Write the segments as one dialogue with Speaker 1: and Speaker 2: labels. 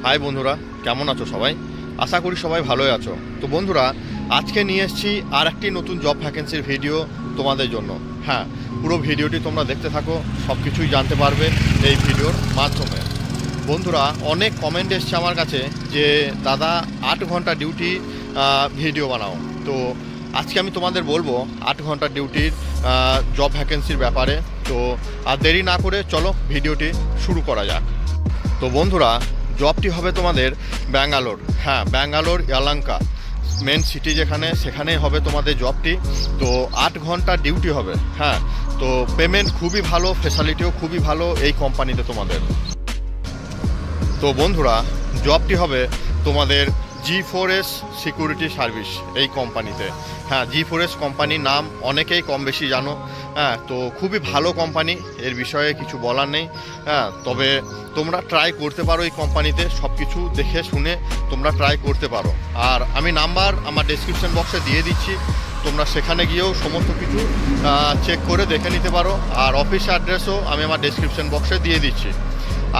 Speaker 1: High বন্ধুরা, কেমন আছো সবাই? আশা করি সবাই ভালোই আছো। তো বন্ধুরা, আজকে নিয়ে এসেছি আর একটি নতুন জব ভ্যাকেন্সির ভিডিও তোমাদের জন্য। হ্যাঁ, পুরো ভিডিওটি তোমরা দেখতে থাকো, সব কিছুই জানতে পারবে এই ভিডিওর মাধ্যমে। বন্ধুরা, অনেক কমেন্ট এসছে আমার কাছে যে দাদা 8 ঘন্টা ডিউটি ভিডিও বানাও। তো আজকে আমি তোমাদের বলবো 8 ঘন্টা ডিউটির জব ভ্যাকেন্সির ব্যাপারে। তো আর দেরি না করে চলো ভিডিওটি শুরু করা যাক। তো বন্ধুরা, জবটি হবে তোমাদের ব্যাঙ্গালোর। হ্যাঁ, ব্যাঙ্গালোর ইয়ালাঙ্কা মেন সিটি যেখানে, সেখানেই হবে তোমাদের জবটি। তো 8 ঘন্টা ডিউটি হবে। হ্যাঁ, তো পেমেন্ট খুবই ভালো, ফ্যাসিলিটিও খুবই ভালো এই কোম্পানিতে তোমাদের। তো বন্ধুরা, জবটি হবে তোমাদের G4S সিকিউরিটি সার্ভিস এই কোম্পানিতে। হ্যাঁ, G4S কোম্পানির নাম অনেকেই কম বেশি জানো। হ্যাঁ, তো খুবই ভালো কোম্পানি, এর বিষয়ে কিছু বলার নেই। হ্যাঁ, তবে তোমরা ট্রাই করতে পারো এই কোম্পানিতে, সব কিছু দেখে শুনে তোমরা ট্রাই করতে পারো। আর আমি নাম্বার আমার ডেসক্রিপশন বক্সে দিয়ে দিচ্ছি, তোমরা সেখানে গিয়েও সমস্ত কিছু চেক করে দেখে নিতে পারো। আর অফিস অ্যাড্রেসও আমি আমার ডেসক্রিপশন বক্সে দিয়ে দিচ্ছি।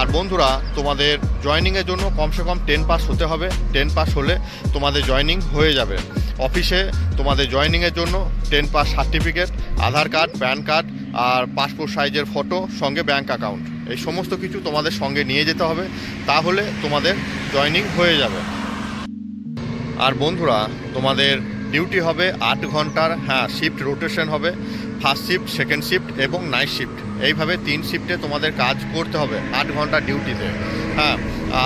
Speaker 1: আর বন্ধুরা, তোমাদের জয়েনিংয়ের জন্য কমসে কম 10 পাস হতে হবে। 10 পাস হলে তোমাদের জয়েনিং হয়ে যাবে। অফিসে তোমাদের জয়েনিংয়ের জন্য 10 পাস সার্টিফিকেট, আধার কার্ড, প্যান কার্ড আর পাসপোর্ট সাইজের ফটো, সঙ্গে ব্যাঙ্ক অ্যাকাউন্ট, এই সমস্ত কিছু তোমাদের সঙ্গে নিয়ে যেতে হবে, তাহলে তোমাদের জয়েনিং হয়ে যাবে। আর বন্ধুরা, তোমাদের ডিউটি হবে 8 ঘন্টার। হ্যাঁ, শিফট রোটেশন হবে, ফার্স্ট শিফট, সেকেন্ড শিফট এবং নাইট শিফট, এইভাবে 3 শিফটে তোমাদের কাজ করতে হবে 8 ঘন্টা ডিউটিতে। হ্যাঁ,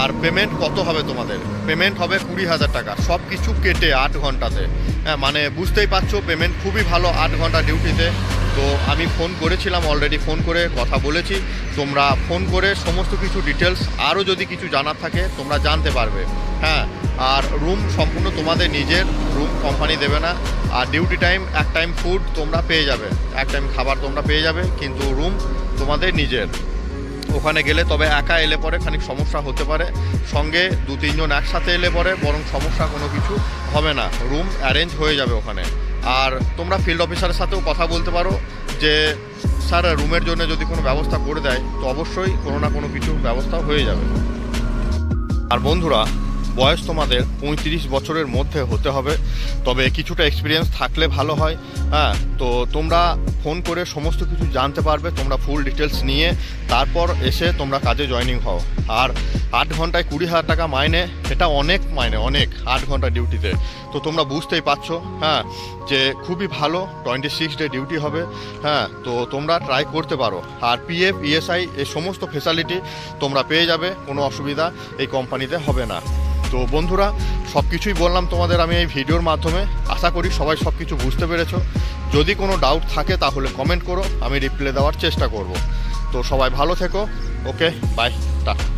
Speaker 1: আর পেমেন্ট কত হবে তোমাদের? পেমেন্ট হবে 20,000 টাকা, সব কিছু কেটে 8 ঘন্টাতে। হ্যাঁ, মানে বুঝতেই পারছো, পেমেন্ট খুবই ভালো 8 ঘন্টা ডিউটিতে। তো আমি ফোন করেছিলাম, অলরেডি ফোন করে কথা বলেছি। তোমরা ফোন করে সমস্ত কিছু ডিটেলস, আরও যদি কিছু জানার থাকে তোমরা জানতে পারবে। হ্যাঁ, আর রুম সম্পূর্ণ তোমাদের নিজের, রুম কোম্পানি দেবে না। আর ডিউটি টাইম, এক টাইম ফুড তোমরা পেয়ে যাবে, এক টাইম খাবার তোমরা পেয়ে যাবে, কিন্তু রুম তোমাদের নিজের। ওখানে গেলে তবে একা এলে পরে খানিক সমস্যা হতে পারে, সঙ্গে 2-3 জন একসাথে এলে পরে বরং সমস্যা কোনো কিছু হবে না, রুম অ্যারেঞ্জ হয়ে যাবে ওখানে। আর তোমরা ফিল্ড অফিসারের সাথেও কথা বলতে পারো যে স্যার রুমের জন্য যদি কোনো ব্যবস্থা করে দেয়, তো অবশ্যই কোনো না কোনো কিছু ব্যবস্থা হয়ে যাবে। আর বন্ধুরা, বয়স তোমাদের 35 বছরের মধ্যে হতে হবে, তবে কিছুটা এক্সপিরিয়েন্স থাকলে ভালো হয়। হ্যাঁ, তো তোমরা ফোন করে সমস্ত কিছু জানতে পারবে, তোমরা ফুল ডিটেলস নিয়ে তারপর এসে তোমরা কাজে জয়েনিং হও। আর 8 ঘন্টায় 20,000 টাকা মাইনে, এটা অনেক মাইনে, অনেক 8 ঘন্টা ডিউটিতে। তো তোমরা বুঝতেই পারছো, হ্যাঁ, যে খুবই ভালো 26 ডে ডিউটি হবে। হ্যাঁ, তো তোমরা ট্রাই করতে পারো। আর PF, ESI এই সমস্ত ফেসিলিটি তোমরা পেয়ে যাবে, কোনো অসুবিধা এই কোম্পানিতে হবে না। তো বন্ধুরা, সব কিছুই বললাম তোমাদের আমি এই ভিডিওর মাধ্যমে। আশা করি সবাই সব কিছু বুঝতে পেরেছো। যদি কোনো ডাউট থাকে তাহলে কমেন্ট করো, আমি রিপ্লাই দেওয়ার চেষ্টা করব। তো সবাই ভালো থেকো। ওকে, বাই, টাটা।